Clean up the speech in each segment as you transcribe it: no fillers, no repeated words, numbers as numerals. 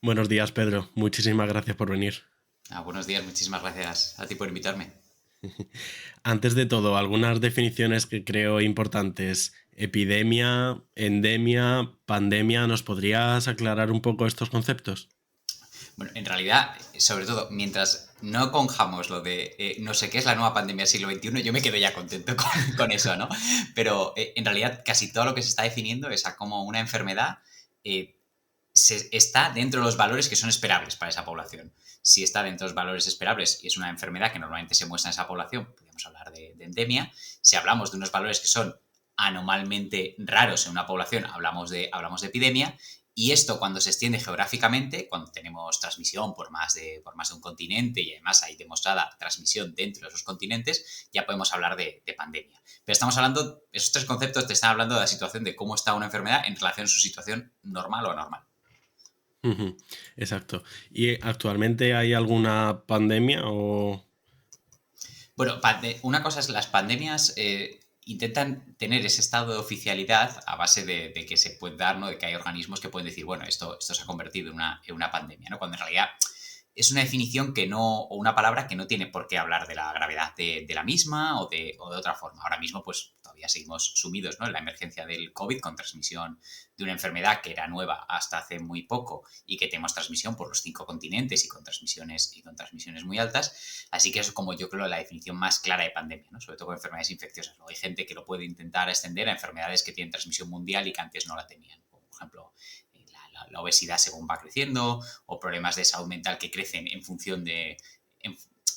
Buenos días, Pedro. Muchísimas gracias por venir. Buenos días, muchísimas gracias a ti por invitarme. Antes de todo, algunas definiciones que creo importantes. Epidemia, endemia, pandemia. ¿Nos podrías aclarar un poco estos conceptos? Bueno, en realidad, sobre todo, mientras no conjamos lo de no sé qué es la nueva pandemia del siglo XXI, yo me quedo ya contento con eso, ¿no? Pero en realidad casi todo lo que se está definiendo es a como una enfermedad eh, está dentro de los valores que son esperables para esa población. Si está dentro de los valores esperables y es una enfermedad que normalmente se muestra en esa población, podemos hablar de endemia. Si hablamos de unos valores que son anormalmente raros en una población, hablamos de epidemia. Y esto cuando se extiende geográficamente, cuando tenemos transmisión por más de un continente y además hay demostrada transmisión dentro de esos continentes, ya podemos hablar de pandemia. Pero estamos hablando, esos tres conceptos te están hablando de la situación de cómo está una enfermedad en relación a su situación normal o anormal. Ujú, exacto. ¿Y actualmente hay alguna pandemia o...? Bueno, una cosa es las pandemias intentan tener ese estado de oficialidad a base de que se puede dar, ¿no? De que hay organismos que pueden decir, bueno, esto se ha convertido en una pandemia, ¿no? Cuando en realidad es una definición que no, o una palabra que no tiene por qué hablar de la gravedad de la misma o de otra forma. Ahora mismo, pues todavía seguimos sumidos, ¿no? En la emergencia del COVID con transmisión de una enfermedad que era nueva hasta hace muy poco y que tenemos transmisión por los 5 continentes y con transmisiones muy altas. Así que eso es como yo creo la definición más clara de pandemia, ¿no? Sobre todo con enfermedades infecciosas. Luego hay gente que lo puede intentar extender a enfermedades que tienen transmisión mundial y que antes no la tenían. Como por ejemplo, la obesidad según va creciendo o problemas de salud mental que crecen en función en,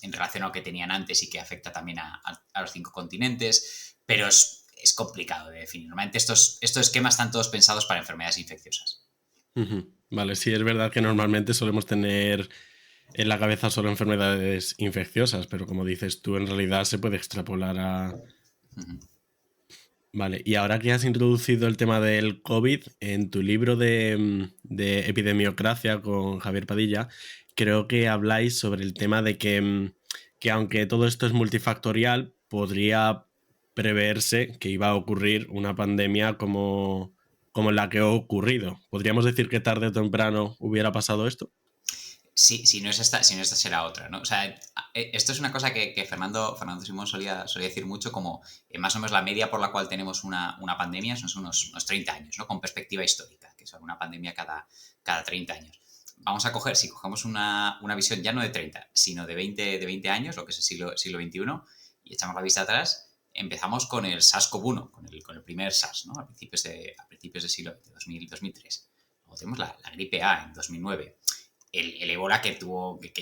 en relación a lo que tenían antes y que afecta también a los 5 continentes. Pero es complicado de definir. Normalmente estos esquemas están todos pensados para enfermedades infecciosas. Ujú. Vale, sí, es verdad que normalmente solemos tener en la cabeza solo enfermedades infecciosas, pero como dices tú, en realidad se puede extrapolar a... Uh-huh. Vale, y ahora que has introducido el tema del COVID, en tu libro de epidemiocracia con Javier Padilla, creo que habláis sobre el tema de que aunque todo esto es multifactorial, podría preverse que iba a ocurrir una pandemia como la que ha ocurrido. ¿Podríamos decir que tarde o temprano hubiera pasado esto? Sí, si no esta será otra, ¿no? O sea, esto es una cosa que Fernando Simón solía decir mucho, como más o menos la media por la cual tenemos una pandemia son unos 30 años, ¿no? Con perspectiva histórica, que son una pandemia cada 30 años. Vamos a coger, si cogemos una visión ya no de 30, sino de 20 años, lo que es el siglo XXI, y echamos la vista atrás, empezamos con el SARS-CoV-1, con el primer SARS, ¿no? A principios del siglo XX, 2003. Luego tenemos la gripe A en 2009, el ébola que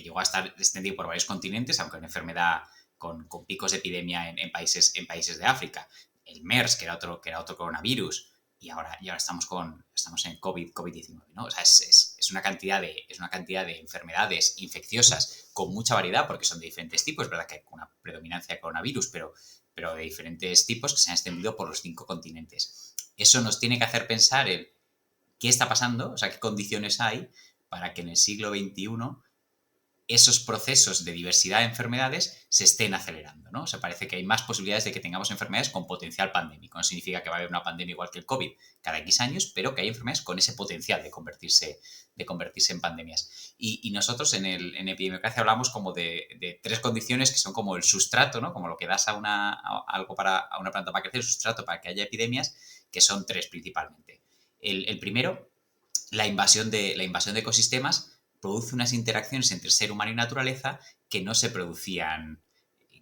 llegó a estar extendido por varios continentes, aunque una enfermedad con picos de epidemia en países de África. El MERS, que era otro coronavirus. Y ahora estamos en COVID-19, ¿no? O sea, es una cantidad de enfermedades infecciosas con mucha variedad, porque son de diferentes tipos. Es verdad que hay una predominancia de coronavirus, pero de diferentes tipos que se han extendido por los 5 continentes. Eso nos tiene que hacer pensar en qué está pasando, o sea, qué condiciones hay para que en el siglo XXI esos procesos de diversidad de enfermedades se estén acelerando, ¿no? O sea, parece que hay más posibilidades de que tengamos enfermedades con potencial pandémico. No significa que va a haber una pandemia igual que el COVID cada X años, pero que hay enfermedades con ese potencial de convertirse en pandemias. Y nosotros en epidemiocracia hablamos como de tres condiciones que son como el sustrato, ¿no? Como lo que das a una planta para crecer, el sustrato para que haya epidemias, que son tres principalmente. El primero, la invasión de ecosistemas produce unas interacciones entre ser humano y naturaleza que no se producían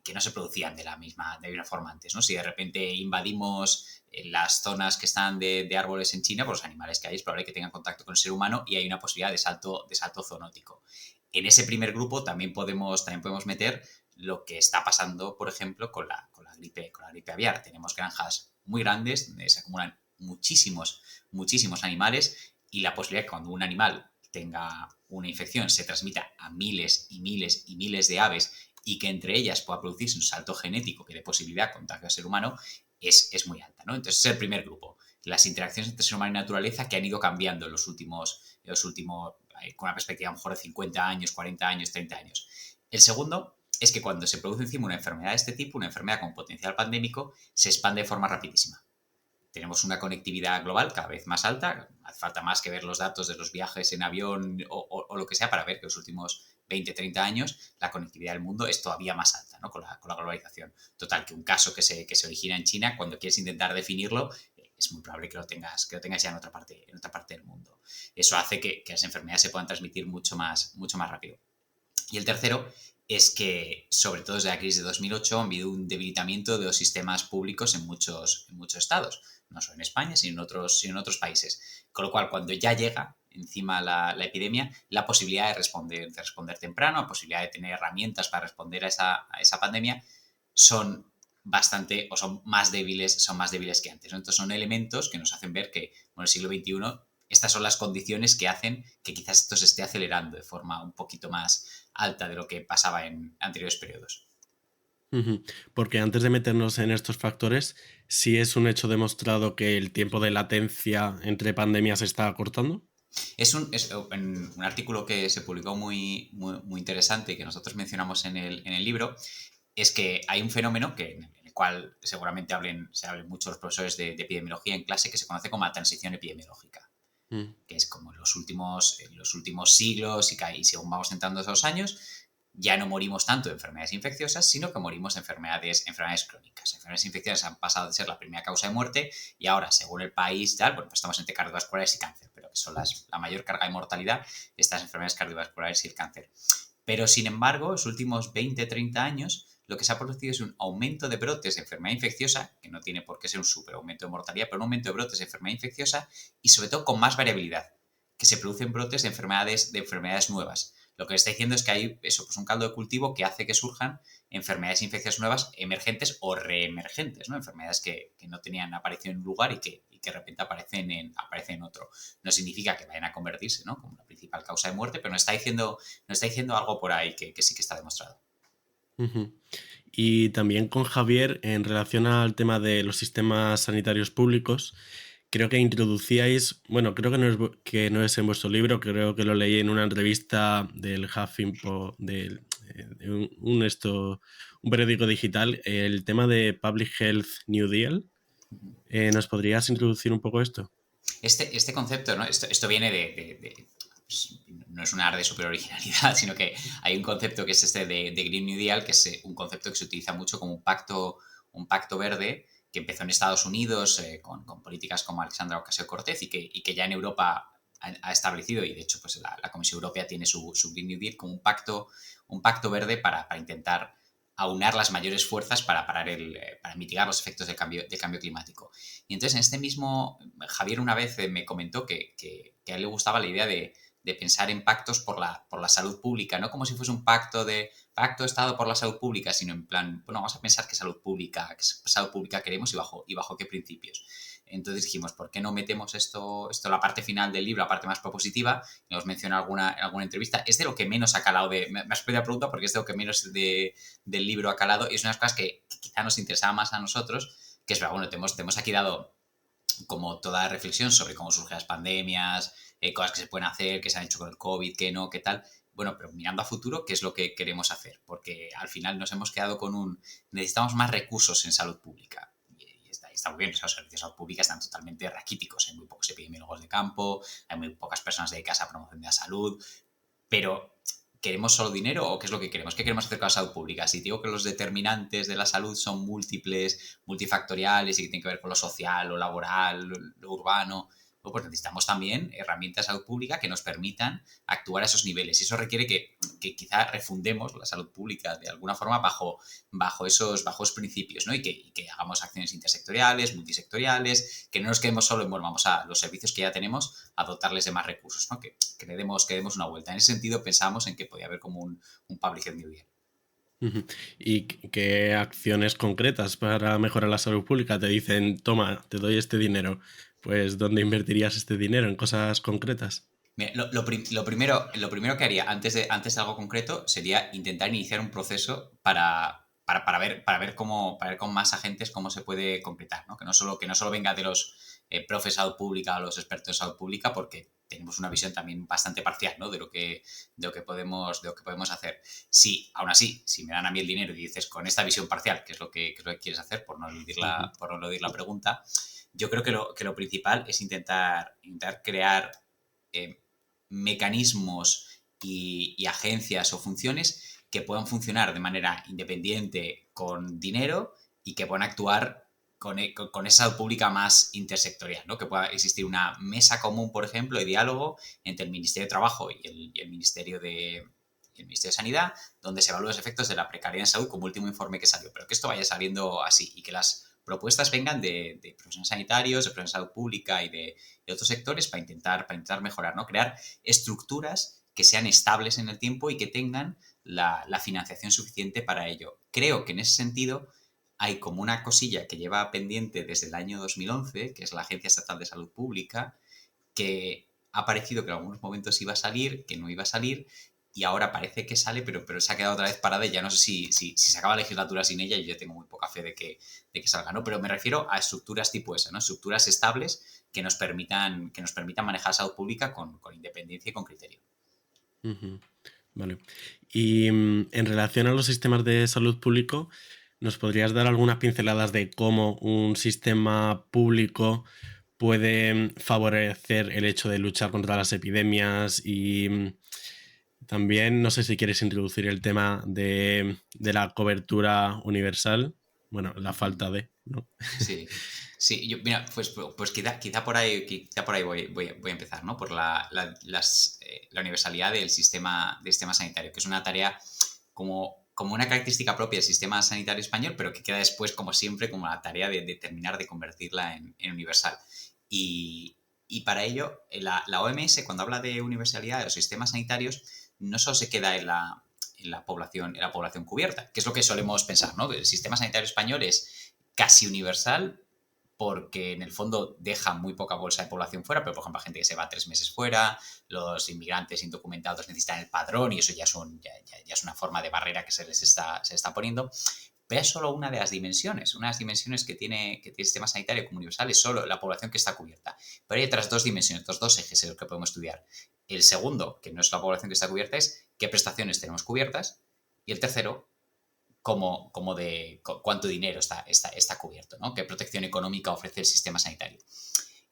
de la misma forma antes, ¿no? Si de repente invadimos las zonas que están de árboles en China, pues los animales que hay es probable que tengan contacto con el ser humano y hay una posibilidad de salto zoonótico. En ese primer grupo también podemos meter lo que está pasando, por ejemplo, con la gripe aviar. Tenemos granjas muy grandes donde se acumulan muchísimos, muchísimos animales y la posibilidad de que cuando un animal tenga una infección se transmita a miles y miles y miles de aves y que entre ellas pueda producirse un salto genético que dé posibilidad de contagio al ser humano es muy alta, ¿no? Entonces es el primer grupo. Las interacciones entre ser humano y naturaleza que han ido cambiando en los últimos con una perspectiva a lo mejor de 50 años, 40 años, 30 años. El segundo es que cuando se produce encima una enfermedad de este tipo, una enfermedad con potencial pandémico, se expande de forma rapidísima. tenemos una conectividad global cada vez más alta. Hace falta más que ver los datos de los viajes en avión o lo que sea para ver que los últimos 20, 30 años la conectividad del mundo es todavía más alta, ¿no? Con la globalización. Total, que un caso que se origina en China, cuando quieres intentar definirlo, es muy probable que lo tengas ya en otra parte del mundo. Eso hace que las enfermedades se puedan transmitir mucho más rápido. Y el tercero es que, sobre todo desde la crisis de 2008, ha habido un debilitamiento de los sistemas públicos en muchos estados, no solo en España, sino en otros países. Con lo cual, cuando ya llega encima la epidemia, la posibilidad de responder temprano, la posibilidad de tener herramientas para responder a esa pandemia, son son más débiles que antes, ¿no? Entonces son elementos que nos hacen ver que, bueno, el siglo XXI, estas son las condiciones que hacen que quizás esto se esté acelerando de forma un poquito más alta de lo que pasaba en anteriores periodos. Ujú. Porque antes de meternos en estos factores, sí es un hecho demostrado que el tiempo de latencia entre pandemias se está acortando. Es un artículo que se publicó muy interesante que nosotros mencionamos en el libro, es que hay un fenómeno en el cual seguramente se hablen muchos los profesores de epidemiología en clase, que se conoce como la transición epidemiológica, Mm. que es como en los últimos siglos y según vamos entrando esos años, ya no morimos tanto de enfermedades infecciosas, sino que morimos de enfermedades crónicas. Enfermedades infecciosas han pasado de ser la primera causa de muerte y ahora, según el país, tal, bueno, pues estamos entre cardiovasculares y cáncer, pero que son la mayor carga de mortalidad, estas enfermedades cardiovasculares y el cáncer. Pero, sin embargo, los últimos 20, 30 años, lo que se ha producido es un aumento de brotes de enfermedad infecciosa, que no tiene por qué ser un super aumento de mortalidad, pero un aumento de brotes de enfermedad infecciosa y, sobre todo, con más variabilidad, que se producen brotes de enfermedades nuevas. Lo que está diciendo es que hay eso, pues un caldo de cultivo que hace que surjan enfermedades infecciosas nuevas emergentes o reemergentes, ¿no? Enfermedades que no tenían aparición en un lugar y que de repente aparecen en otro. No significa que vayan a convertirse, ¿no?, como la principal causa de muerte, pero nos está diciendo algo por ahí que sí que está demostrado. Ujú. Y también con Javier, en relación al tema de los sistemas sanitarios públicos, creo que introducíais, bueno, creo que que no es en vuestro libro, creo que lo leí en una entrevista del Huffington, de un periódico digital, el tema de Public Health New Deal. ¿Nos podrías introducir un poco esto? Este concepto, ¿no? Esto viene pues, no es un arte de super originalidad, sino que hay un concepto que es de Green New Deal, que es un concepto que se utiliza mucho como un pacto verde que empezó en Estados Unidos con políticas como Alexandra Ocasio-Cortez y que ya en Europa ha establecido, y de hecho pues la Comisión Europea tiene su Green New Deal como un pacto verde para intentar aunar las mayores fuerzas para mitigar los efectos del cambio climático. Y entonces, en este mismo, Javier una vez me comentó que a él le gustaba la idea de pensar en pactos por la salud pública, no como si fuese un pacto Estado por la salud pública, sino en plan, bueno, vamos a pensar qué salud pública queremos y bajo qué principios. Entonces dijimos, ¿por qué no metemos esto la parte final del libro, la parte más propositiva? Y nos menciona en alguna entrevista. Es de lo que menos ha calado me has pedido la pregunta porque es de lo que menos del libro ha calado y es unas cosas que quizá nos interesaba más a nosotros, que es verdad, bueno, te hemos aquí dado como toda reflexión sobre cómo surgen las pandemias, cosas que se pueden hacer, que se han hecho con el COVID, qué no, qué tal. Bueno, pero mirando a futuro, ¿qué es lo que queremos hacer? Porque al final nos hemos quedado necesitamos más recursos en salud pública. Y está muy bien, o sea, los servicios de salud pública están totalmente raquíticos. Hay muy pocos epidemiólogos de campo, hay muy pocas personas dedicadas a promoción de la salud, pero ¿queremos solo dinero o qué es lo que queremos? ¿Qué queremos hacer con la salud pública? Si digo que los determinantes de la salud son múltiples, multifactoriales y que tienen que ver con lo social, lo laboral, lo urbano, pues necesitamos también herramientas de salud pública que nos permitan actuar a esos niveles. Y eso requiere que quizá refundemos la salud pública de alguna forma bajo esos principios, ¿no? Y que hagamos acciones intersectoriales, multisectoriales, que no nos quedemos solo en, bueno, vamos a los servicios que ya tenemos, a dotarles de más recursos, ¿no? Que le demos una vuelta. En ese sentido pensamos en que podía haber como un public health new deal. Ujú. ¿Y qué acciones concretas para mejorar la salud pública? Te dicen, toma, te doy este dinero. Pues, ¿dónde invertirías este dinero? ¿En cosas concretas? Mira, lo primero que haría antes de algo concreto sería intentar iniciar un proceso para ver con más agentes cómo se puede concretar, ¿no? Que no solo venga de los profes de salud pública o los expertos de salud pública, porque tenemos una visión también bastante parcial, ¿no?, de lo que podemos hacer. Si, aún así, si me dan a mí el dinero y dices con esta visión parcial, que es lo que quieres hacer, por no eludir Ujú. la pregunta, yo creo que lo principal es intentar crear mecanismos y agencias o funciones que puedan funcionar de manera independiente con dinero y que puedan actuar con esa salud pública más intersectorial, ¿no? Que pueda existir una mesa común, por ejemplo, de diálogo entre el Ministerio de Trabajo y el Ministerio de Sanidad, donde se evalúan los efectos de la precariedad en salud como último informe que salió, pero que esto vaya saliendo así y que las propuestas vengan de profesionales sanitarios, de profesionales de salud pública y de otros sectores para intentar mejorar, ¿no? Crear estructuras que sean estables en el tiempo y que tengan la financiación suficiente para ello. Creo que en ese sentido hay como una cosilla que lleva pendiente desde el año 2011, que es la Agencia Estatal de Salud Pública, que ha parecido que en algunos momentos iba a salir, que no iba a salir, y ahora parece que sale, pero se ha quedado otra vez parada y ya no sé si se acaba la legislatura sin ella y yo tengo muy poca fe de que salga, ¿no? Pero me refiero a estructuras tipo esa, ¿no? Estructuras estables que nos permitan manejar salud pública con independencia y con criterio. Vale. Y en relación a los sistemas de salud público, ¿nos podrías dar algunas pinceladas de cómo un sistema público puede favorecer el hecho de luchar contra las epidemias? Y también, no sé si quieres introducir el tema de la cobertura universal, bueno, la falta de, ¿no? Sí, yo, mira, pues quizá por ahí voy a empezar, ¿no? Por la universalidad del sistema sanitario, que es una tarea como una característica propia del sistema sanitario español, pero que queda después, como siempre, como la tarea de terminar de convertirla en universal. Y para ello, la OMS, cuando habla de universalidad de los sistemas sanitarios, no solo se queda en la población cubierta, que es lo que solemos pensar, ¿no? El sistema sanitario español es casi universal porque en el fondo deja muy poca bolsa de población fuera, pero por ejemplo, gente que se va 3 meses fuera, los inmigrantes indocumentados necesitan el padrón y eso ya es una forma de barrera que se está poniendo. Pero es solo una de las dimensiones. Una de las dimensiones que tiene el sistema sanitario como universal es solo la población que está cubierta. Pero hay otras dos dimensiones, otros dos ejes en los que podemos estudiar. El segundo, que no es la población que está cubierta, es qué prestaciones tenemos cubiertas. Y el tercero, cuánto dinero está cubierto, ¿no? Qué protección económica ofrece el sistema sanitario.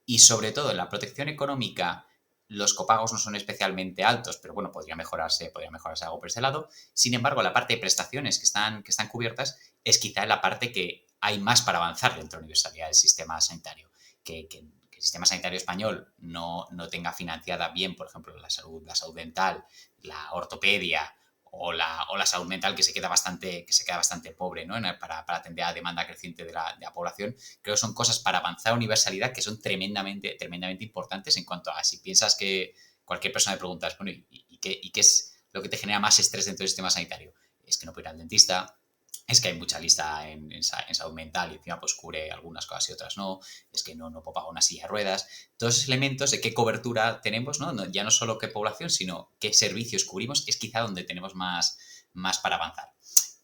Y sobre todo en la protección económica, los copagos no son especialmente altos, pero bueno, podría mejorarse algo por ese lado. Sin embargo, la parte de prestaciones que están cubiertas es quizá la parte que hay más para avanzar dentro de la universalidad del sistema sanitario. Que el sistema sanitario español no tenga financiada bien, por ejemplo, la salud dental, la ortopedia o la salud mental, que se queda bastante pobre, ¿no? Para atender a la demanda creciente de la población. Creo que son cosas para avanzar a universalidad que son tremendamente importantes en cuanto a si piensas que cualquier persona me preguntas, bueno, ¿y qué es lo que te genera más estrés dentro del sistema sanitario? Es que no puedo ir al dentista, es que hay mucha lista en salud mental y encima pues cubre algunas cosas y otras no, es que no puedo pagar una silla de ruedas. Todos esos elementos de qué cobertura tenemos, ¿no? Ya no solo qué población, sino qué servicios cubrimos, es quizá donde tenemos más para avanzar.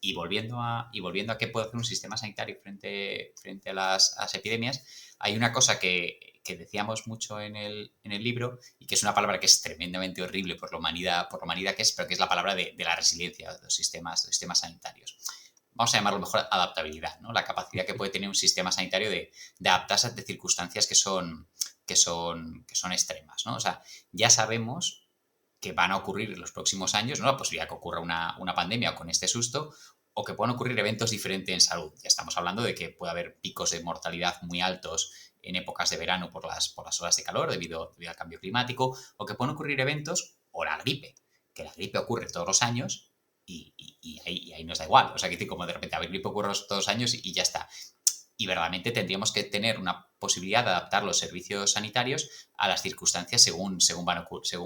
Y volviendo a qué puede hacer un sistema sanitario frente a las epidemias, hay una cosa que decíamos mucho en el libro y que es una palabra que es tremendamente horrible por la humanidad que es, pero que es la palabra de la resiliencia de los sistemas sanitarios. Vamos a llamarlo mejor adaptabilidad, ¿no? La capacidad que puede tener un sistema sanitario de adaptarse ante circunstancias que son extremas, ¿no? O sea, ya sabemos que van a ocurrir en los próximos años, ¿no? La posibilidad de que ocurra una pandemia con este susto, o que puedan ocurrir eventos diferentes en salud. Ya estamos hablando de que puede haber picos de mortalidad muy altos en épocas de verano por las horas de calor debido al cambio climático, o que pueden ocurrir eventos, o la gripe, que la gripe ocurre todos los años y ahí nos da igual. O sea, que como de repente a ver, gripe ocurre todos los años y ya está. Y verdaderamente tendríamos que tener una posibilidad de adaptar los servicios sanitarios a las circunstancias según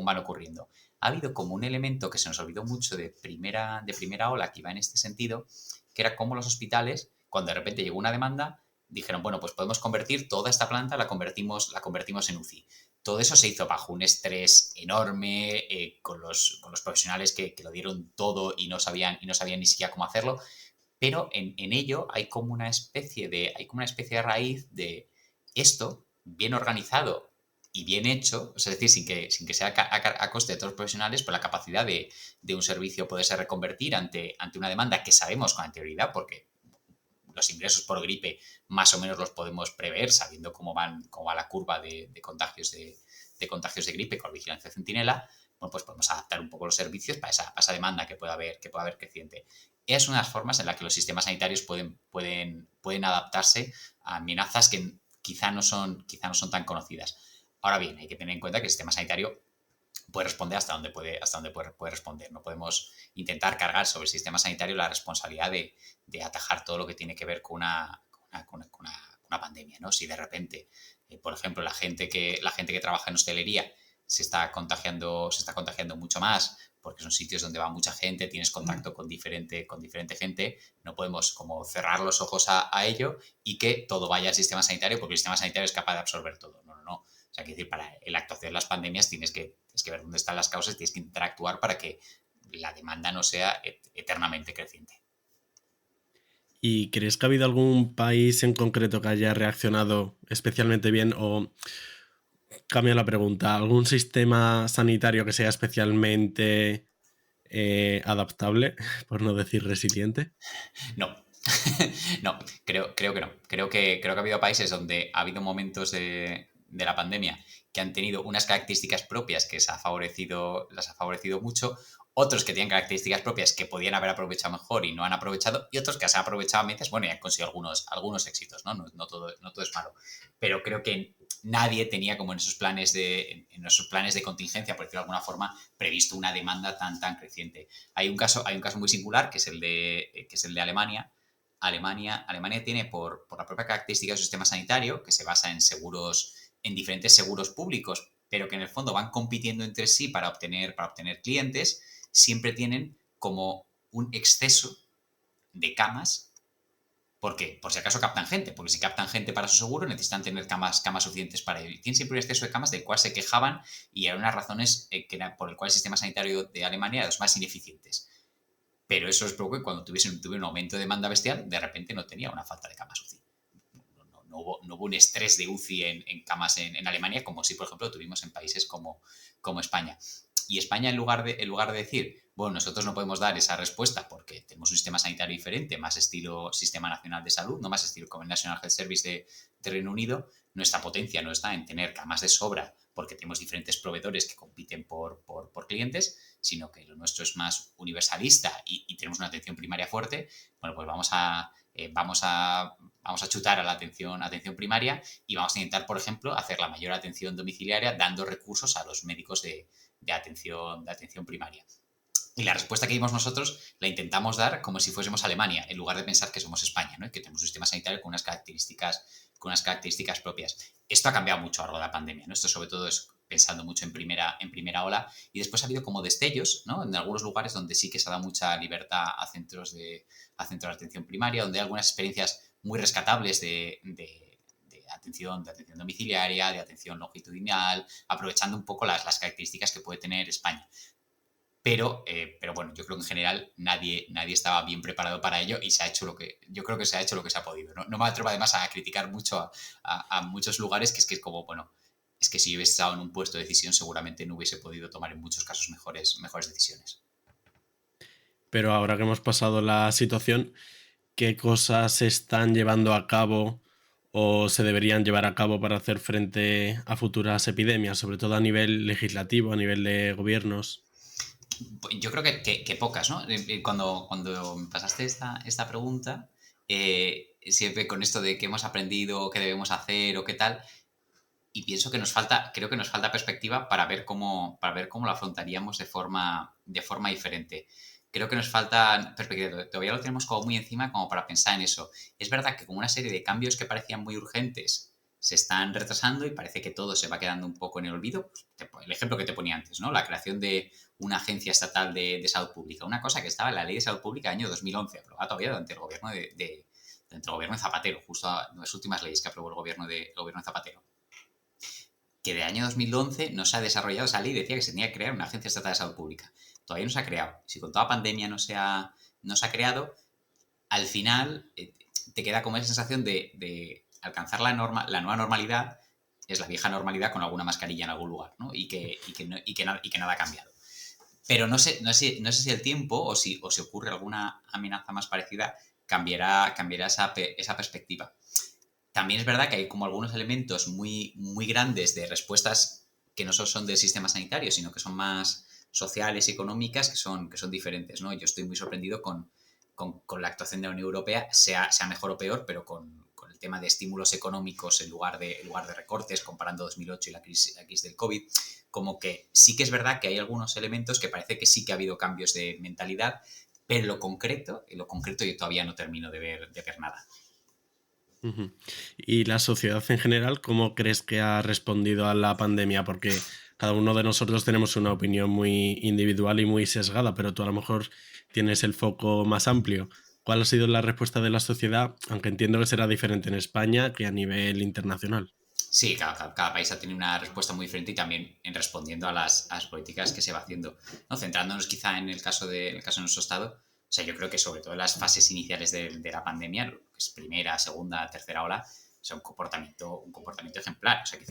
van ocurriendo. Ha habido como un elemento que se nos olvidó mucho de primera ola que iba en este sentido, que era cómo los hospitales, cuando de repente llegó una demanda, dijeron, bueno, pues podemos convertir toda esta planta, la convertimos en UCI. Todo eso se hizo bajo un estrés enorme, con los profesionales que lo dieron todo y no sabían ni siquiera cómo hacerlo, pero en ello hay como una especie de raíz de esto bien organizado y bien hecho, es decir, sin que sea a coste de todos los profesionales, pero la capacidad de un servicio poderse reconvertir ante una demanda que sabemos con anterioridad, porque los ingresos por gripe más o menos los podemos prever, sabiendo cómo va la curva de contagios de contagios de gripe con vigilancia centinela. Bueno, pues podemos adaptar un poco los servicios para esa demanda que pueda haber creciente. Es una de las formas en las que los sistemas sanitarios pueden adaptarse a amenazas que quizá no son tan conocidas. Ahora bien, hay que tener en cuenta que el sistema sanitario puede responder hasta donde puede responder. No podemos intentar cargar sobre el sistema sanitario la responsabilidad de atajar todo lo que tiene que ver con una pandemia, ¿no? Si de repente, por ejemplo, la gente que trabaja en hostelería se está contagiando mucho más porque son sitios donde va mucha gente, tienes contacto con diferente gente, no podemos como cerrar los ojos a ello y que todo vaya al sistema sanitario porque el sistema sanitario es capaz de absorber todo. No. O sea, quiero decir, para la actuación de las pandemias tienes que ver dónde están las causas, tienes que interactuar para que la demanda no sea eternamente creciente. ¿Y crees que ha habido algún país en concreto que haya reaccionado especialmente bien o, cambio la pregunta, algún sistema sanitario que sea especialmente adaptable, por no decir resiliente? No. No, creo que no. Creo que ha habido países donde ha habido momentos de la pandemia que han tenido unas características propias que las ha favorecido mucho, otros que tienen características propias que podían haber aprovechado mejor y no han aprovechado, y otros que se han aprovechado a medias, bueno, y han conseguido algunos éxitos, ¿no? No todo es malo. Pero creo que nadie tenía como en esos planes de contingencia, por decirlo de alguna forma, previsto una demanda tan creciente. Hay un caso muy singular, que es el de Alemania. Alemania tiene por la propia característica de su sistema sanitario, que se basa en diferentes seguros públicos, pero que en el fondo van compitiendo entre sí para obtener clientes, siempre tienen como un exceso de camas. ¿Por qué? Por si acaso captan gente, porque si captan gente para su seguro necesitan tener camas suficientes para ello. Y tienen siempre un exceso de camas del cual se quejaban y eran unas razones por el cual el sistema sanitario de Alemania era de los más ineficientes. Pero eso es porque cuando tuve un aumento de demanda bestial, de repente no tenía una falta de camas UCI. No hubo un estrés de UCI en camas en Alemania, como si, por ejemplo, tuvimos en países como España. Y España, en lugar de decir, bueno, nosotros no podemos dar esa respuesta porque tenemos un sistema sanitario diferente, más estilo Sistema Nacional de Salud, no más estilo como el National Health Service de Reino Unido, nuestra potencia no está en tener camas de sobra porque tenemos diferentes proveedores que compiten por clientes, sino que lo nuestro es más universalista y tenemos una atención primaria fuerte. Bueno, pues vamos a chutar a la atención primaria y vamos a intentar, por ejemplo, hacer la mayor atención domiciliaria dando recursos a los médicos de atención primaria. Y la respuesta que dimos nosotros la intentamos dar como si fuésemos Alemania, en lugar de pensar que somos España, ¿no? Y que tenemos un sistema sanitario con unas características propias. Esto ha cambiado mucho a lo largo de la pandemia, ¿no? Esto sobre todo es pensando mucho en primera ola, y después ha habido como destellos, ¿no? En algunos lugares donde sí que se ha dado mucha libertad a centros de atención primaria, donde hay algunas experiencias muy rescatables de atención domiciliaria, de atención longitudinal, aprovechando un poco las características que puede tener España. Pero bueno, yo creo que en general nadie estaba bien preparado para ello y yo creo que se ha hecho lo que se ha podido. No me atrevo además a criticar mucho a muchos lugares, que es como, bueno, es que si yo hubiese estado en un puesto de decisión seguramente no hubiese podido tomar en muchos casos mejores decisiones. Pero ahora que hemos pasado la situación, ¿qué cosas se están llevando a cabo o se deberían llevar a cabo para hacer frente a futuras epidemias, sobre todo a nivel legislativo, a nivel de gobiernos? Yo creo que pocas, ¿no? Cuando me pasaste esta pregunta, siempre con esto de qué hemos aprendido, qué debemos hacer o qué tal, y pienso que creo que nos falta perspectiva para ver cómo lo afrontaríamos de forma diferente. Creo que nos falta perspectiva. Todavía lo tenemos como muy encima como para pensar en eso. Es verdad que con una serie de cambios que parecían muy urgentes se están retrasando y parece que todo se va quedando un poco en el olvido. El ejemplo que te ponía antes, ¿no? La creación de una agencia estatal de salud pública. Una cosa que estaba en la Ley de Salud Pública del año 2011, aprobada todavía durante el gobierno de Zapatero, justo a las últimas leyes que aprobó el gobierno de Zapatero. Que de año 2011 no se ha desarrollado esa ley, decía que se tenía que crear una agencia estatal de salud pública. Todavía no se ha creado. Si con toda pandemia no se ha creado, al final te queda como esa sensación de alcanzar la nueva normalidad, es la vieja normalidad con alguna mascarilla en algún lugar, ¿no? Y que nada ha cambiado. Pero no sé si el tiempo o si ocurre alguna amenaza más parecida cambiará esa perspectiva. También es verdad que hay como algunos elementos muy, muy grandes de respuestas que no solo son del sistema sanitario, sino que son más sociales y económicas, que son diferentes, ¿no? Yo estoy muy sorprendido con la actuación de la Unión Europea, sea mejor o peor, pero con el tema de estímulos económicos en lugar de recortes, comparando 2008 y la crisis del COVID, como que sí que es verdad que hay algunos elementos que parece que sí que ha habido cambios de mentalidad, pero en lo concreto yo todavía no termino de ver nada. Ujú. ¿Y la sociedad en general, cómo crees que ha respondido a la pandemia? Porque cada uno de nosotros tenemos una opinión muy individual y muy sesgada, pero tú a lo mejor tienes el foco más amplio. ¿Cuál ha sido la respuesta de la sociedad? Aunque entiendo que será diferente en España que a nivel internacional. Sí, cada país ha tenido una respuesta muy diferente y también en respondiendo a las políticas que se va haciendo. ¿No? Centrándonos quizá en el caso de nuestro Estado, o sea, yo creo que sobre todo en las fases iniciales de la pandemia, lo que es primera, segunda, tercera ola, o sea, un comportamiento ejemplar. O sea, o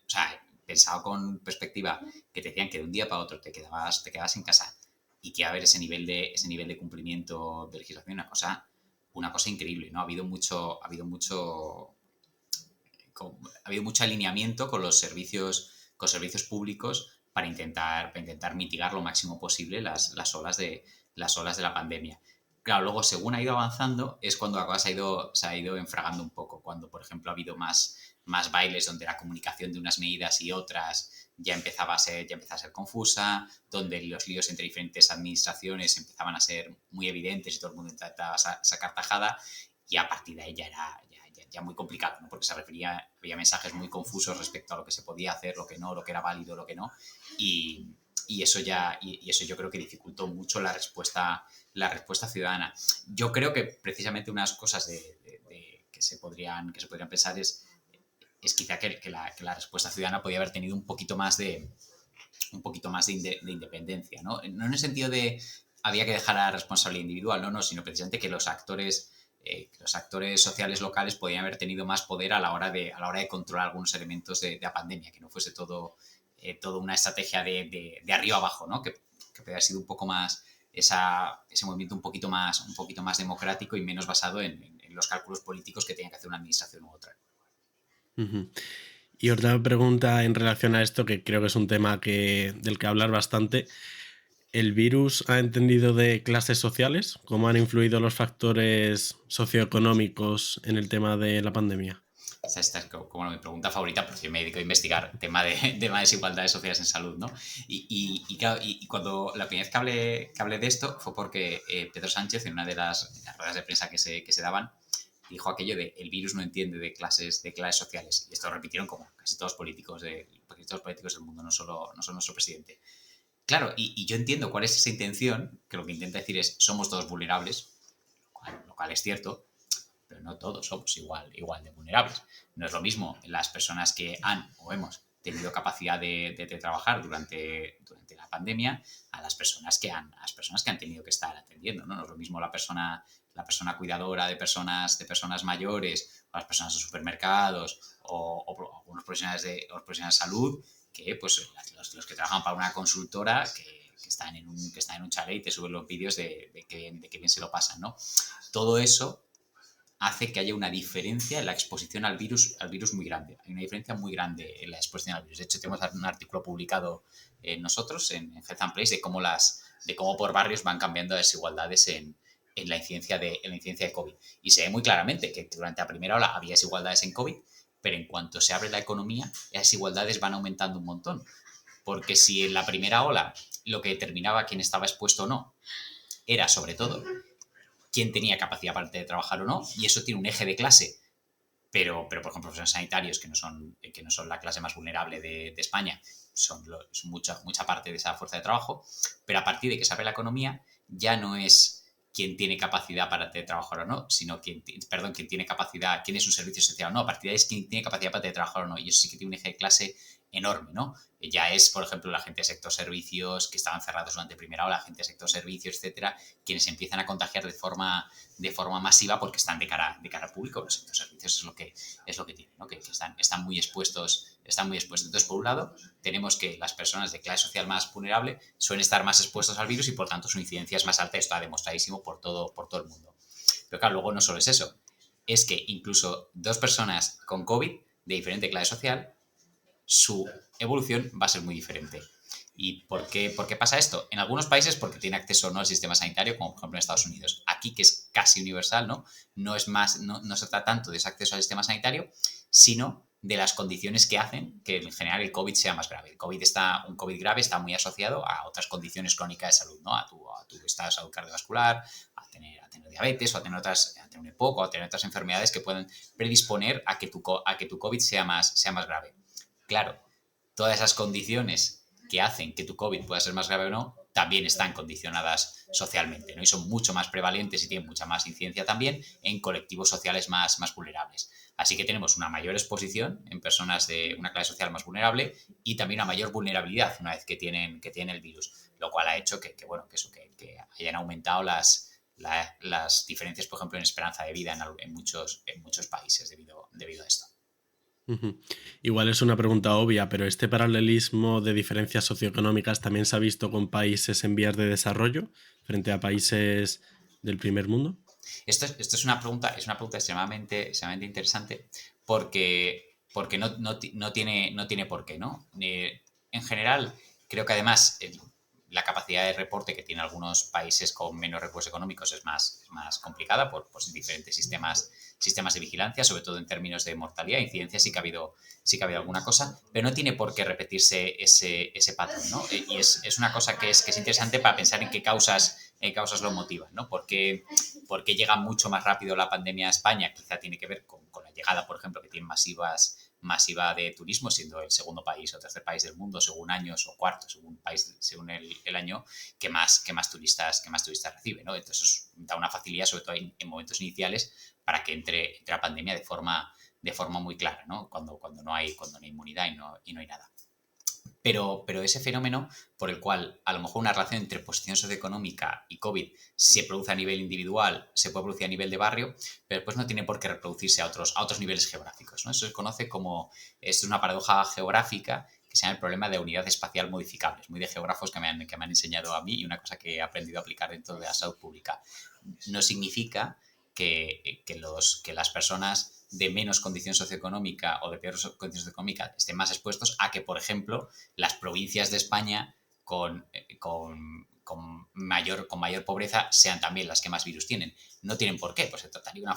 sea, pensado con perspectiva que te decían que de un día para otro te quedabas en casa y que a ver ese nivel de cumplimiento de legislación, una cosa increíble, ¿no? Ha habido mucho alineamiento con servicios públicos para intentar mitigar lo máximo posible las olas de la pandemia. Claro, luego según ha ido avanzando es cuando la cosa se ha ido enfragando un poco, cuando por ejemplo ha habido más bailes donde la comunicación de unas medidas y otras ya empezaba a ser confusa, donde los líos entre diferentes administraciones empezaban a ser muy evidentes y todo el mundo intentaba sacar tajada y a partir de ahí ya muy complicado, ¿no? Porque había mensajes muy confusos respecto a lo que se podía hacer, lo que no, lo que era válido, lo que no, y, y eso yo creo que dificultó mucho la respuesta ciudadana. Yo creo que precisamente unas cosas que se podrían pensar es quizá que la respuesta ciudadana podía haber tenido un poquito más de independencia, ¿no? No en el sentido de había que dejar a la responsabilidad individual, no, sino precisamente que los actores sociales locales podían haber tenido más poder a la hora de controlar algunos elementos de la pandemia, que no fuese todo una estrategia de arriba abajo, ¿no? Que podría haber sido un poco más ese movimiento un poquito más democrático y menos basado en los cálculos políticos que tenía que hacer una administración u otra. Ujú. Y otra pregunta en relación a esto, que creo que es un tema del que hablar bastante. ¿El virus ha entendido de clases sociales? ¿Cómo han influido los factores socioeconómicos en el tema de la pandemia? Esta es como mi pregunta favorita, porque yo me dedico a investigar tema de desigualdades sociales en salud, ¿no? Claro, cuando la primera vez que hablé de esto fue porque Pedro Sánchez, en una de las ruedas de prensa que se daban, dijo aquello de el virus no entiende de clases sociales. Y esto lo repitieron como casi todos los políticos del mundo, no solo nuestro presidente. Claro, yo entiendo cuál es esa intención, que lo que intenta decir es somos todos vulnerables, lo cual es cierto, pero no todos somos igual de vulnerables. No es lo mismo las personas que han o hemos tenido capacidad de trabajar durante la pandemia a las personas que han tenido que estar atendiendo, ¿no? No es lo mismo la persona cuidadora de personas mayores o las personas de supermercados o algunos los profesionales de salud que pues los que trabajan para una consultora que están en un chalet y te suben los vídeos de que bien se lo pasan, ¿no? Todo eso hace que haya una diferencia en la exposición al virus muy grande. Hay una diferencia muy grande en la exposición al virus. De hecho, tenemos un artículo publicado nosotros en Health and Place de cómo por barrios van cambiando las desigualdades en la incidencia de COVID. Y se ve muy claramente que durante la primera ola había desigualdades en COVID, pero en cuanto se abre la economía, las desigualdades van aumentando un montón. Porque si en la primera ola lo que determinaba quién estaba expuesto o no era sobre todo quién tenía capacidad para trabajar o no, y eso tiene un eje de clase, pero por ejemplo, los sanitarios, que no son la clase más vulnerable de España, son mucha parte de esa fuerza de trabajo, pero a partir de que se abre la economía, ya no es quién tiene capacidad para trabajar o no, sino quién tiene capacidad, quién es un servicio social o no, a partir de ahí es quién tiene capacidad para trabajar o no, y eso sí que tiene un eje de clase enorme, ¿no? Ya es, por ejemplo, la gente de sector servicios que estaban cerrados durante primera ola, la gente de sector servicios, etcétera, quienes empiezan a contagiar de forma masiva porque están de cara al público. Los sector servicios es lo que tienen, ¿no? Que están muy expuestos. Entonces, por un lado, tenemos que las personas de clase social más vulnerable suelen estar más expuestos al virus y, por tanto, su incidencia es más alta. Esto está demostradísimo por todo el mundo. Pero claro, luego no solo es eso, es que incluso dos personas con COVID de diferente clase social, su evolución va a ser muy diferente. ¿Y por qué pasa esto? En algunos países porque tiene acceso no al sistema sanitario, como por ejemplo en Estados Unidos. Aquí, que es casi universal, ¿no? No es más, no se trata tanto de ese acceso al sistema sanitario, sino de las condiciones que hacen que en general el COVID sea más grave. Un COVID grave está muy asociado a otras condiciones crónicas de salud, ¿no? A tu estado de salud cardiovascular, a tener diabetes, o a tener un EPOC, o a tener otras enfermedades que pueden predisponer a que tu COVID sea más grave. Claro, todas esas condiciones que hacen que tu COVID pueda ser más grave o no, también están condicionadas socialmente, ¿no? Y son mucho más prevalentes y tienen mucha más incidencia también en colectivos sociales más vulnerables. Así que tenemos una mayor exposición en personas de una clase social más vulnerable y también una mayor vulnerabilidad una vez que tienen el virus, lo cual ha hecho que hayan aumentado las diferencias, por ejemplo, en esperanza de vida en muchos países debido a esto. Ujú. Igual es una pregunta obvia, pero ¿este paralelismo de diferencias socioeconómicas también se ha visto con países en vías de desarrollo frente a países del primer mundo? Esto es una pregunta extremadamente interesante porque no tiene por qué, ¿no? En general, creo que además la capacidad de reporte que tienen algunos países con menos recursos económicos es más complicada por diferentes sistemas de vigilancia, sobre todo en términos de mortalidad. Incidencia sí que ha habido alguna cosa, pero no tiene por qué repetirse ese patrón, ¿no? Y es una cosa que es interesante para pensar en qué causas lo motivan, ¿no? Porque llega mucho más rápido la pandemia a España, quizá tiene que ver con la llegada, por ejemplo, que tiene masiva de turismo, siendo el segundo país o tercer país del mundo, según años, o cuarto, según el año, que más turistas recibe, ¿no? Entonces eso da una facilidad, sobre todo en momentos iniciales, para que entre la pandemia de forma muy clara, ¿no? Cuando no hay inmunidad y no hay nada. Pero ese fenómeno por el cual a lo mejor una relación entre posición socioeconómica y COVID se produce a nivel individual, se puede producir a nivel de barrio, pero después no tiene por qué reproducirse a otros niveles geográficos, ¿no? Eso se conoce como, es una paradoja geográfica que se llama el problema de unidad espacial modificable. Es muy de geógrafos que me han enseñado a mí, y una cosa que he aprendido a aplicar dentro de la salud pública. No significa que las personas de menos condición socioeconómica o de peor condición socioeconómica estén más expuestos a que, por ejemplo, las provincias de España con mayor pobreza sean también las que más virus tienen. No tienen por qué, pues se trataría de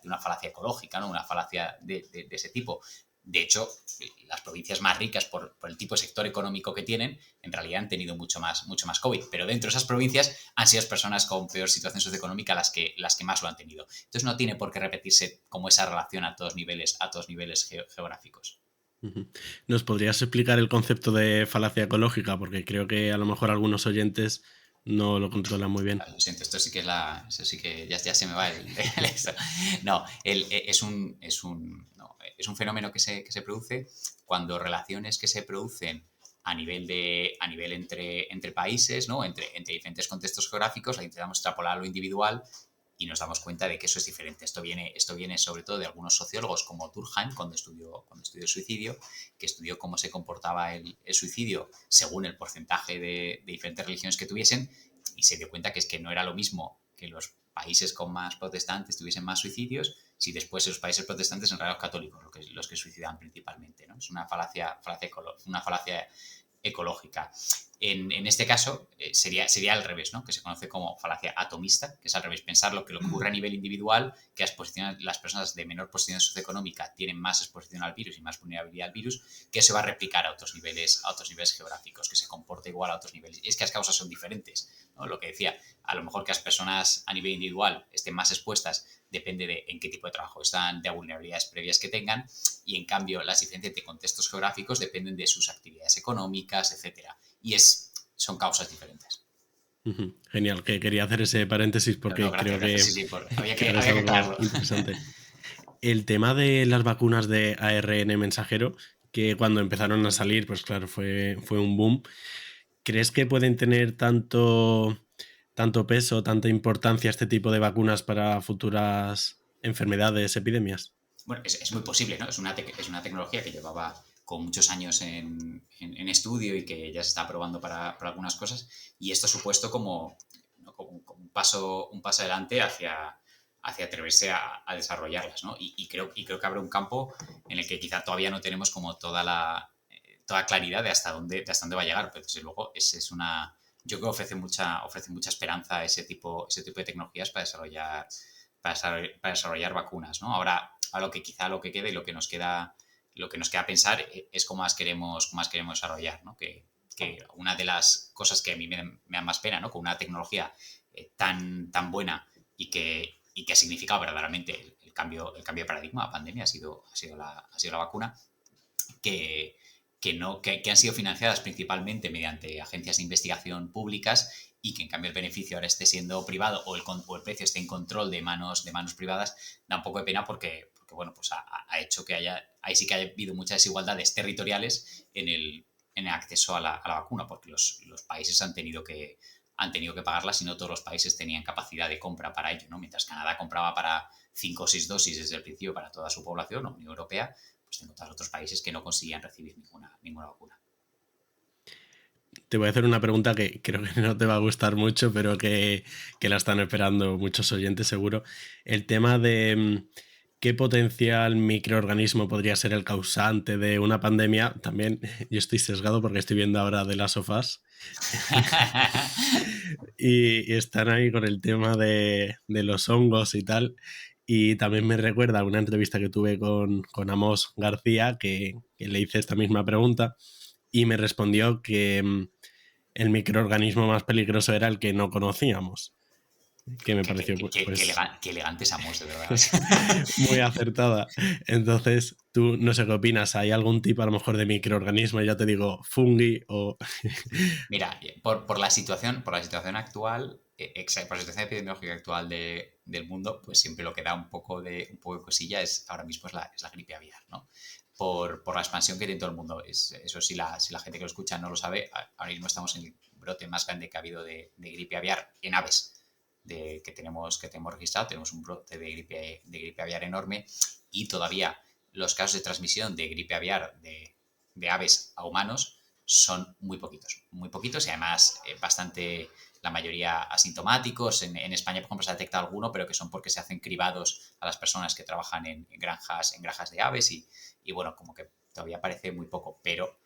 una falacia ecológica, ¿no? Una falacia de ese tipo. De hecho, las provincias más ricas, por el tipo de sector económico que tienen, en realidad han tenido mucho más COVID. Pero dentro de esas provincias han sido las personas con peor situación socioeconómica las que más lo han tenido. Entonces no tiene por qué repetirse como esa relación a todos niveles geográficos. ¿Nos podrías explicar el concepto de falacia ecológica? Porque creo que a lo mejor algunos oyentes no lo controlan muy bien. Lo siento, esto sí que ya se me va No, es un fenómeno que se produce cuando relaciones que se producen a nivel entre países, ¿no? Entre diferentes contextos geográficos, la intentamos extrapolar a lo individual y nos damos cuenta de que eso es diferente. Esto viene sobre todo de algunos sociólogos como Durkheim, cuando estudió el suicidio, que estudió cómo se comportaba el suicidio según el porcentaje de diferentes religiones que tuviesen, y se dio cuenta que es que no era lo mismo que los países con más protestantes tuviesen más suicidios, si después los países protestantes en realidad los católicos los que suicidaban principalmente, ¿no? Es una falacia ecológica. En este caso sería al revés, ¿no? Que se conoce como falacia atomista, que es al revés, pensar lo que ocurre a nivel individual, que las personas de menor posición socioeconómica tienen más exposición al virus y más vulnerabilidad al virus, que se va a replicar a otros niveles geográficos, que se comporta igual a otros niveles. Y es que las causas son diferentes, ¿no? Lo que decía, a lo mejor que las personas a nivel individual estén más expuestas depende de en qué tipo de trabajo están, de vulnerabilidades previas que tengan, y en cambio las diferencias de contextos geográficos dependen de sus actividades económicas, etcétera. Y son causas diferentes. Genial, que quería hacer ese paréntesis porque creo que había que es algo aclararlo. interesante. El tema de las vacunas de ARN mensajero, que cuando empezaron a salir, pues claro, fue un boom. ¿Crees que pueden tener tanto peso, tanta importancia este tipo de vacunas para futuras enfermedades, epidemias? Bueno, es muy posible, ¿no? Es una tecnología que llevaba con muchos años en estudio y que ya se está probando para algunas cosas, y esto ha supuesto como un paso adelante hacia hacia atreverse a desarrollarlas, ¿no? Y creo que habrá un campo en el que quizá todavía no tenemos como toda claridad de hasta dónde va a llegar, pero desde luego yo creo que ofrece mucha esperanza ese tipo de tecnologías para desarrollar vacunas, ¿no? Ahora lo que queda y lo que nos queda pensar es cómo más queremos desarrollar, ¿no? Que una de las cosas que a mí me dan más pena, ¿no? Con una tecnología tan buena y que ha significado verdaderamente el cambio de paradigma, la pandemia, ha sido la vacuna, que, que han sido financiadas principalmente mediante agencias de investigación públicas y que en cambio el beneficio ahora esté siendo privado o el precio esté en control de manos privadas, da un poco de pena porque bueno, pues ha hecho que ahí sí que haya habido muchas desigualdades territoriales en el acceso a la vacuna, porque los países han tenido que pagarlas y no todos los países tenían capacidad de compra para ello, ¿no? Mientras Canadá compraba para 5 o 6 dosis desde el principio para toda su población, la Unión Europea, pues tengo todos otros países que no conseguían recibir ninguna vacuna. Te voy a hacer una pregunta que creo que no te va a gustar mucho, pero que la están esperando muchos oyentes seguro. El tema de qué potencial microorganismo podría ser el causante de una pandemia. También yo estoy sesgado porque estoy viendo ahora de las sofás y están ahí con el tema de los hongos y tal. Y también me recuerda a una entrevista que tuve con Amos García, que le hice esta misma pregunta y me respondió que el microorganismo más peligroso era el que no conocíamos, que me Qué, qué- pareció qué- qué- qué pues elegan- qué elegantes Amos, de verdad. muy acertada. Entonces, tú no sé qué opinas, ¿hay algún tipo a lo mejor de microorganismo, ya te digo, fungi o... Mira, por la situación actual, por la situación epidemiológica actual del mundo, pues siempre lo que da un poco de cosilla ahora mismo es la gripe aviar, ¿no? Por la expansión que tiene todo el mundo. Eso si la gente que lo escucha no lo sabe, ahora mismo estamos en el brote más grande que ha habido de gripe aviar en aves que tenemos registrado. Tenemos un brote de gripe aviar enorme y todavía los casos de transmisión de gripe aviar de aves a humanos son muy poquitos y además la mayoría asintomáticos. En España, por ejemplo, se ha detectado alguno, pero que son porque se hacen cribados a las personas que trabajan en granjas de aves y bueno, como que todavía parece muy poco, pero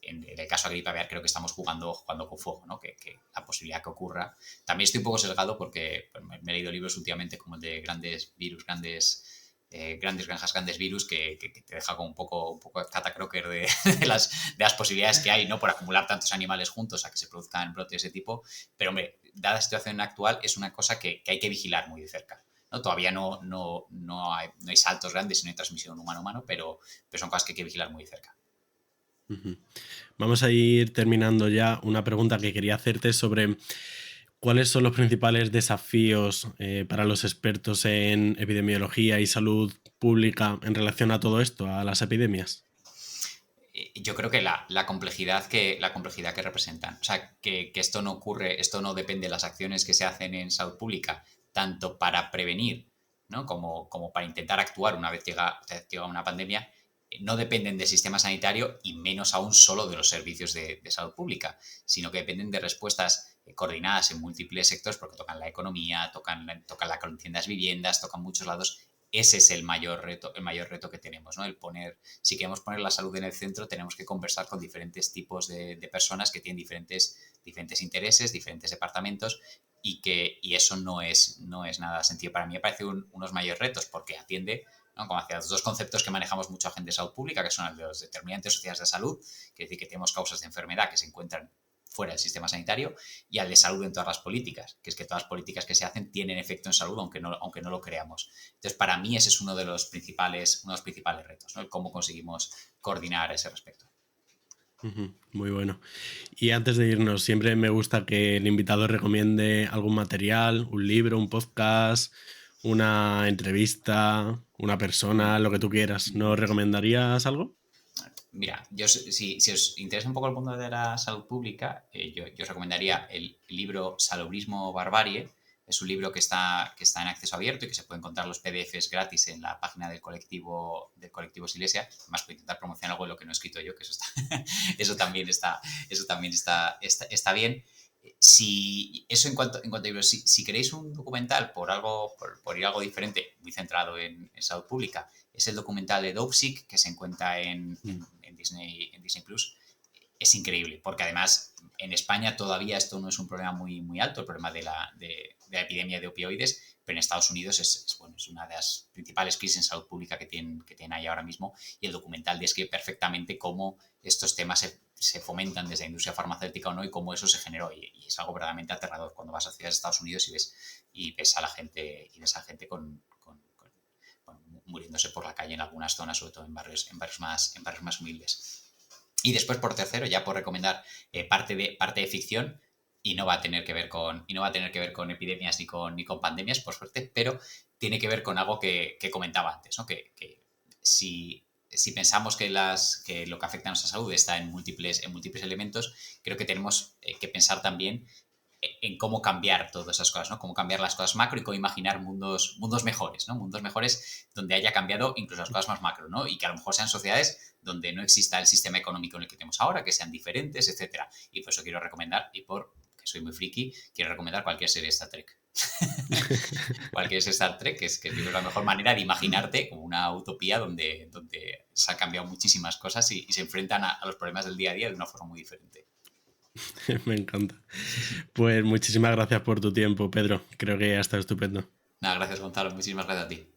en el caso de gripe aviar creo que estamos jugando con fuego, ¿no? Que la posibilidad que ocurra. También estoy un poco sesgado porque pues, me he leído libros últimamente como el de grandes virus, grandes granjas, grandes virus, que te deja como un poco Cata Crocker de las posibilidades que hay, ¿no? Por acumular tantos animales juntos a que se produzcan brotes de ese tipo. Pero, hombre, dada la situación actual, es una cosa que hay que vigilar muy de cerca, ¿no? Todavía no hay saltos grandes y no hay transmisión humano-humano, pero son cosas que hay que vigilar muy de cerca. Vamos a ir terminando ya. Una pregunta que quería hacerte sobre cuáles son los principales desafíos para los expertos en epidemiología y salud pública en relación a todo esto, a las epidemias. Yo creo que la complejidad que representan. O sea, que esto no ocurre, esto no depende de las acciones que se hacen en salud pública, tanto para prevenir, ¿no? como para intentar actuar una vez llega una pandemia, no dependen del sistema sanitario y menos aún solo de los servicios de salud pública, sino que dependen de respuestas coordinadas en múltiples sectores porque tocan la economía, tocan la condición de las viviendas, tocan muchos lados. Ese es el mayor reto que tenemos, ¿no? Si queremos poner la salud en el centro, tenemos que conversar con diferentes tipos de personas que tienen diferentes intereses, diferentes departamentos y eso no es nada sencillo. Para mí me parece unos mayores retos porque atiende, ¿no? Como hacia los dos conceptos que manejamos mucho agente de salud pública, que son los determinantes sociales de salud, que es decir, que tenemos causas de enfermedad que se encuentran fuera del sistema sanitario, y al de salud en todas las políticas, que es que todas las políticas que se hacen tienen efecto en salud, aunque no lo creamos. Entonces, para mí ese es uno de los principales retos, ¿no? El cómo conseguimos coordinar a ese respecto. Muy bueno. Y antes de irnos, siempre me gusta que el invitado recomiende algún material, un libro, un podcast, una entrevista, una persona, lo que tú quieras. ¿No recomendarías algo? Mira, si os interesa un poco el mundo de la salud pública, yo os recomendaría el libro Salubrismo Barbarie. Es un libro que está en acceso abierto y que se puede encontrar los PDFs gratis en la página del colectivo Silesia. Además, puedo intentar promocionar algo de lo que no he escrito yo, que eso también está bien. Si eso en cuanto a libros, si queréis un documental por ir algo diferente, muy centrado en salud pública, es el documental de Dopesick que se encuentra en Disney Plus. Es increíble, porque además en España todavía esto no es un problema muy, muy alto, el problema de la epidemia de opioides, pero en Estados Unidos bueno, es una de las principales crisis en salud pública que tienen ahí ahora mismo, y el documental describe perfectamente cómo estos temas se fomentan desde la industria farmacéutica o no, y cómo eso se generó, y es algo verdaderamente aterrador cuando vas a ciudades de Estados Unidos y ves a la gente bueno, muriéndose por la calle en algunas zonas, sobre todo en barrios más humildes. Y después, por tercero, ya por recomendar parte de ficción, y no va a tener que ver con epidemias ni con pandemias, por suerte, pero tiene que ver con algo que comentaba antes, ¿no? Que si pensamos que lo que afecta a nuestra salud está en múltiples elementos, creo que tenemos que pensar también en cómo cambiar todas esas cosas, ¿no? Cómo cambiar las cosas macro y cómo imaginar mundos mejores, ¿no? Mundos mejores donde haya cambiado incluso las cosas más macro, ¿no? Y que a lo mejor sean sociedades donde no exista el sistema económico en el que tenemos ahora, que sean diferentes, etcétera. Y por eso quiero recomendar, y porque soy muy friki, quiero recomendar cualquier serie de Star Trek. Cualquier serie de Star Trek, que es la mejor manera de imaginarte como una utopía donde se han cambiado muchísimas cosas y se enfrentan a los problemas del día a día de una forma muy diferente. Me encanta. Pues muchísimas gracias por tu tiempo, Pedro. Creo que ha estado estupendo. Nada, gracias Gonzalo, muchísimas gracias a ti.